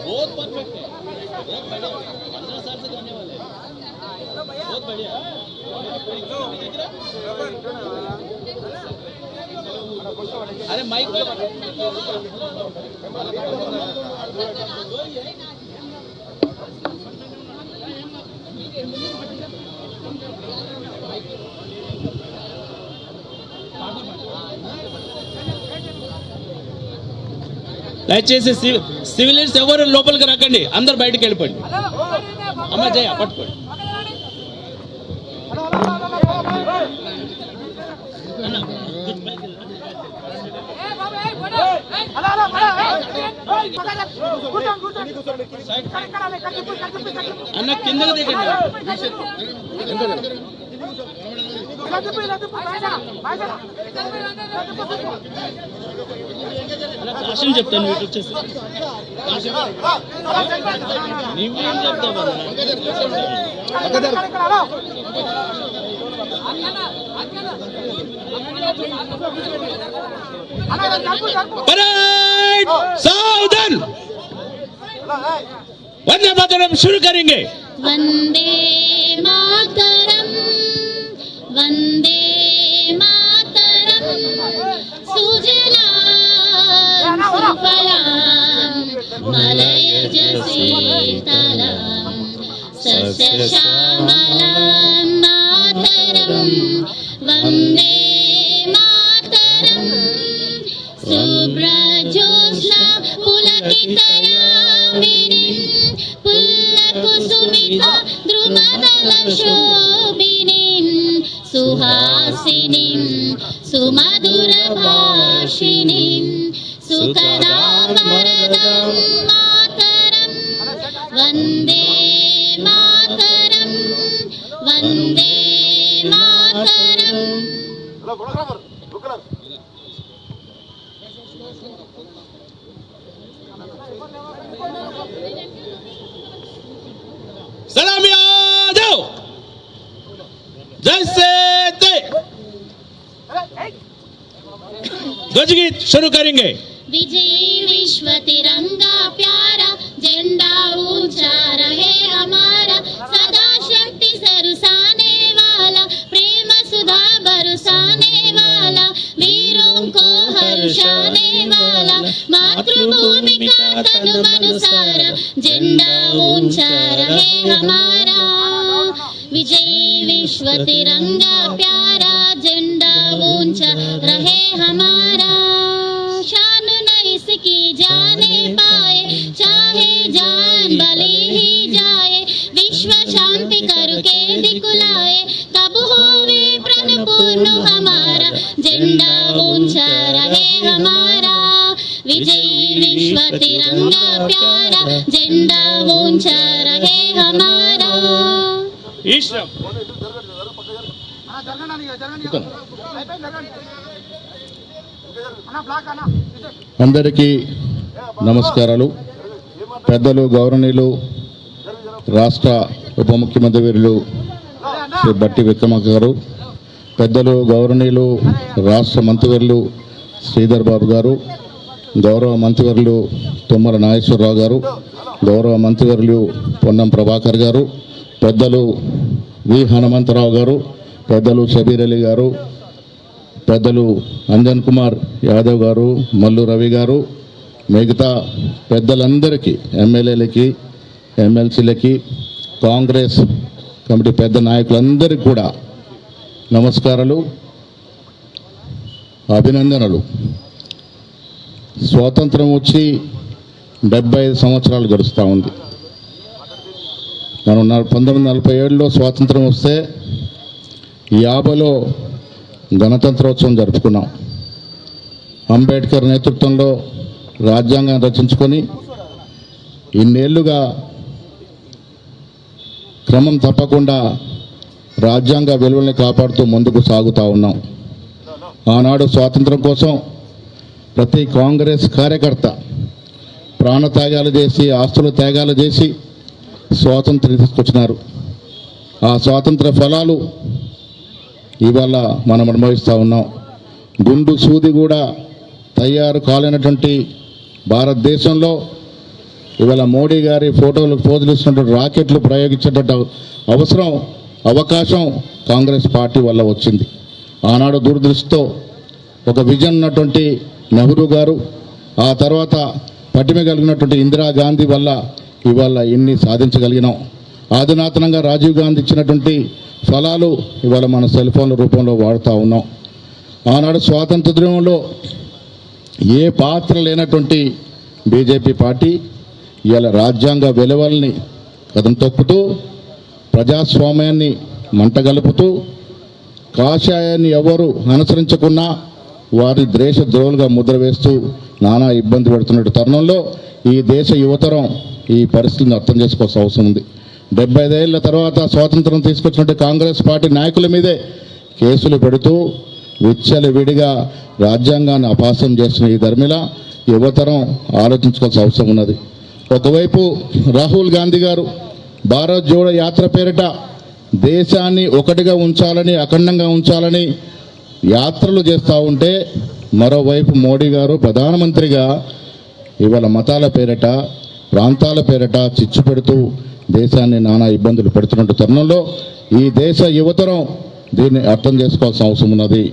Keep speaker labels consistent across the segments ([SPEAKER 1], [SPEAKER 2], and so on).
[SPEAKER 1] बहुत परफेक्ट है, बहुत बढ़िया, 15 साल से गाने वाले हैं, बहुत बढ़िया। अरे माइक पे దయచేసి సివిలియన్స్ ఎవరు లోపలికి రాకండి, అందరు బయటకు వెళ్ళిపోండి. అమ్మ జయ పట్టుకోండి. అన్న కిందకి దిగండి. కాషన్ చెప్తాను, వీటి వచ్చేసి నువ్వేం చెప్తావు. सावधान, वंदे मातरम शुरू करेंगे.
[SPEAKER 2] वंदे मातरम, वंदे मातरम, सुजलां सुफलां मलयज शीतलां सस्यश्यामलां मातरं वन्दे मातरं. शुभ्रज्योत्स्ना पुलकितयामिनीं पुल्लकुसुमिता द्रुमदलशोभिनीं सुहासिनीं सुमधुरभाषिणीं सुखदां वरदां मातरं वन्दे मातरं, वन्दे मातरं.
[SPEAKER 1] सलाम यादव, जैसे थे ध्वजगीत शुरू करेंगे.
[SPEAKER 2] विजयी विश्व तिरंगा प्यारा, झंडा ऊंचा रहे हमारा, सदा शक्ति सरुसाने वाला, प्रेम सुधा बरसाने वाला, वीरों को हर्षाने वाला, मातृभूमि का तन मन सारा, झंडा ऊंचा रहे हमारा. विजयी विश्व तिरंगा प्यारा, झंडा ऊंचा रहे हमारा. शान नहीं इसकी जाने पाए, चाहे जान बलि ही जाए, विश्व शांति करके दिखलाए, तब होवे प्रण पूर्ण हमारा, झंडा ऊंचा रहे हमारा. विजयी विश्व तिरंगा प्यारा, झंडा ऊंचा रहे हमारा.
[SPEAKER 3] అందరికీ నమస్కారాలు. పెద్దలు గౌరవనీయులు రాష్ట్ర ఉప ముఖ్యమంత్రి వర్యులు శ్రీ బట్టి విక్రమార్క గారు, పెద్దలు గౌరవనీయులు రాష్ట్ర మంత్రివర్యులు శ్రీధర్ బాబు గారు, గౌరవ మంత్రివర్యులు తుమ్మల నాగేశ్వరరావు గారు, గౌరవ మంత్రివర్యులు పొన్నం ప్రభాకర్ గారు, పెద్దలు వి హనుమంతరావు గారు, పెద్దలు షబీర్ అలీ గారు, పెద్దలు అంజన్ కుమార్ యాదవ్ గారు, మల్లు రవి గారు, మిగతా పెద్దలందరికీ, ఎమ్మెల్యేలకి, ఎమ్మెల్సీలకి, కాంగ్రెస్ కమిటీ పెద్ద నాయకులందరికీ కూడా నమస్కారాలు, అభినందనలు. స్వాతంత్రం వచ్చి 75 సంవత్సరాలు గడుస్తూ ఉంది. మనం 1947లో స్వాతంత్రం వస్తే 50లో గణతంత్రోత్సవం జరుపుకున్నాం. అంబేద్కర్ నేతృత్వంలో రాజ్యాంగం రచించుకొని ఇన్నేళ్లుగా క్రమం తప్పకుండా రాజ్యాంగ విలువల్ని కాపాడుతూ ముందుకు సాగుతూ ఉన్నాం. ఆనాడు స్వాతంత్రం కోసం ప్రతి కాంగ్రెస్ కార్యకర్త ప్రాణత్యాగాలు చేసి, ఆస్తుల త్యాగాలు చేసి స్వాతంత్రం తీసుకొచ్చినారు. ఆ స్వాతంత్ర ఫలాలు ఇవాళ మనం అనుభవిస్తూ ఉన్నాం. గుండు సూది కూడా తయారు కాలేనటువంటి భారతదేశంలో ఇవాళ మోడీ గారి ఫోటోలకు పోజులు ఇస్తున్నటువంటి రాకెట్లు ప్రయోగించేటట్టు అవకాశం కాంగ్రెస్ పార్టీ వల్ల వచ్చింది. ఆనాడు దూరదృష్టితో ఒక విజన్ ఉన్నటువంటి నెహ్రూ గారు, ఆ తర్వాత పటిమ కలిగినటువంటి ఇందిరాగాంధీ వల్ల ఇవాళ ఇన్ని సాధించగలిగినాం. ఆధునాతనంగా రాజీవ్ గాంధీ ఇచ్చినటువంటి ఫలాలు ఇవాళ మన సెల్ ఫోన్ల రూపంలో వాడుతూ ఉన్నాం. ఆనాడు స్వాతంత్రోద్యమంలో ఏ పాత్ర లేనటువంటి బీజేపీ పార్టీ ఇవాళ రాజ్యాంగ విలువల్ని కథం తొక్కుతూ, ప్రజాస్వామ్యాన్ని మంటగలుపుతూ, కాషాయాన్ని ఎవరు అనుసరించకున్నా వారి దేశ ద్రోహులుగా ముద్ర వేస్తూ నానా ఇబ్బంది పెడుతున్న తరుణంలో ఈ దేశ యువతరం ఈ పరిస్థితిని అర్థం చేసుకోవాల్సిన అవసరం ఉంది. 75 ఏళ్ల తర్వాత స్వాతంత్రం తీసుకొచ్చినట్టు కాంగ్రెస్ పార్టీ నాయకుల మీదే కేసులు పెడుతూ విచ్చలవిడిగా రాజ్యాంగాన్ని అపాసం చేస్తున్న ఈ ధర్మిల యువతరం ఆలోచించుకోవాల్సిన అవసరం ఉన్నది. ఒకవైపు రాహుల్ గాంధీ గారు భారత్ జోడో యాత్ర పేరిట దేశాన్ని ఒకటిగా ఉంచాలని, అఖండంగా ఉంచాలని యాత్రలు చేస్తూ ఉంటే, మరోవైపు మోడీ గారు ప్రధానమంత్రిగా ఇవాళ మతాల పేరిట, ప్రాంతాల పేరిట చిచ్చు పెడుతూ దేశాన్ని నానా ఇబ్బందులు పెడుతున్న తరుణంలో ఈ దేశ యువతరం దీన్ని అర్థం చేసుకోవాల్సిన అవసరం ఉన్నది.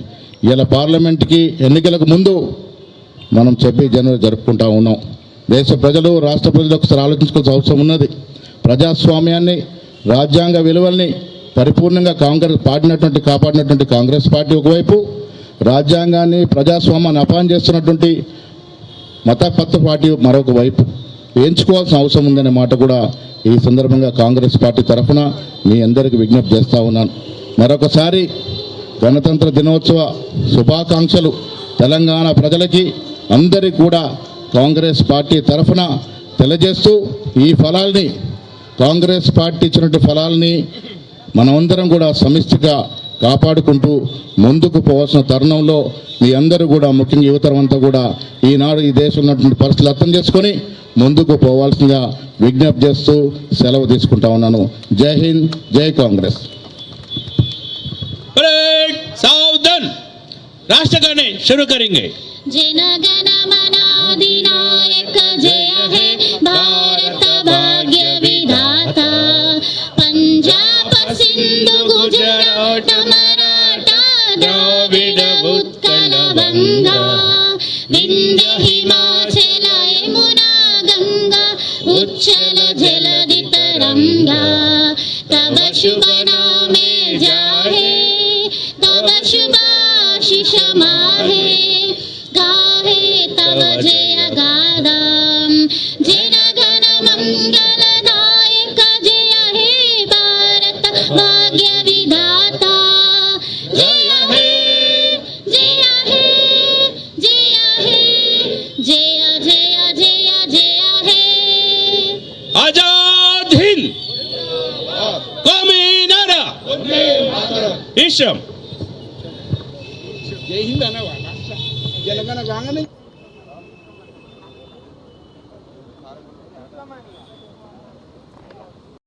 [SPEAKER 3] ఇలా పార్లమెంట్కి ఎన్నికలకు ముందు మనం జనవరి జరుపుకుంటా ఉన్నాం. దేశ ప్రజలు, రాష్ట్ర ప్రజలు ఒకసారి ఆలోచించుకోవాల్సిన అవసరం ఉన్నది. ప్రజాస్వామ్యాన్ని, రాజ్యాంగ విలువల్ని పరిపూర్ణంగా కాపాడినటువంటి కాంగ్రెస్ పార్టీ ఒకవైపు, రాజ్యాంగాన్ని, ప్రజాస్వామ్యాన్ని అపాయం చేస్తున్నటువంటి మతపత్ర పార్టీ మరొక వైపు ఎంచుకోవాల్సిన అవసరం ఉందనే మాట కూడా ఈ సందర్భంగా కాంగ్రెస్ పార్టీ తరఫున మీ అందరికీ విజ్ఞప్తి చేస్తూ ఉన్నాను. మరొకసారి గణతంత్ర దినోత్సవ శుభాకాంక్షలు తెలంగాణ ప్రజలకి అందరికీ కూడా కాంగ్రెస్ పార్టీ తరఫున తెలియజేస్తూ, ఈ ఫలాల్ని, కాంగ్రెస్ పార్టీ ఇచ్చినటువంటి ఫలాల్ని మనమందరం కూడా సమిష్టిగా కాపాడుకుంటూ ముందుకు పోవాల్సిన తరుణంలో మీ అందరూ కూడా, ముఖ్యంగా యువతరం అంతా కూడా ఈనాడు ఈ దేశంలో ఉన్నటువంటి పరిస్థితులు అర్థం చేసుకొని ముందుకు పోవాల్సిందిగా విజ్ఞప్తి చేస్తూ సెలవు తీసుకుంటా ఉన్నాను. జై హింద్, జై కాంగ్రెస్.
[SPEAKER 1] सावधान, राष्ट्रगाने शुरू करेंगे.
[SPEAKER 2] जन गण मन अधिनायक जय हे भारत भाग्य विधाता, पंजाब सिंधु गुजरात मराठा द्रविड़ उत्कल बंगा, विंध्य हिमाचल यमुना गंगा उच्चल जलधि तरंगा, तब शुभ नामे जाहे, तब शुभाशिष माहे, गाहे तब जय गादाम, जन गण मंगल नायक जय हे भारत भाग्य विधाता, जय हे, जय हे, जय हे, जय जय जय जय हे.
[SPEAKER 1] आजाद हिंद, कौमी नारा, ईशम.
[SPEAKER 4] जय हिंद. जनगण गांगने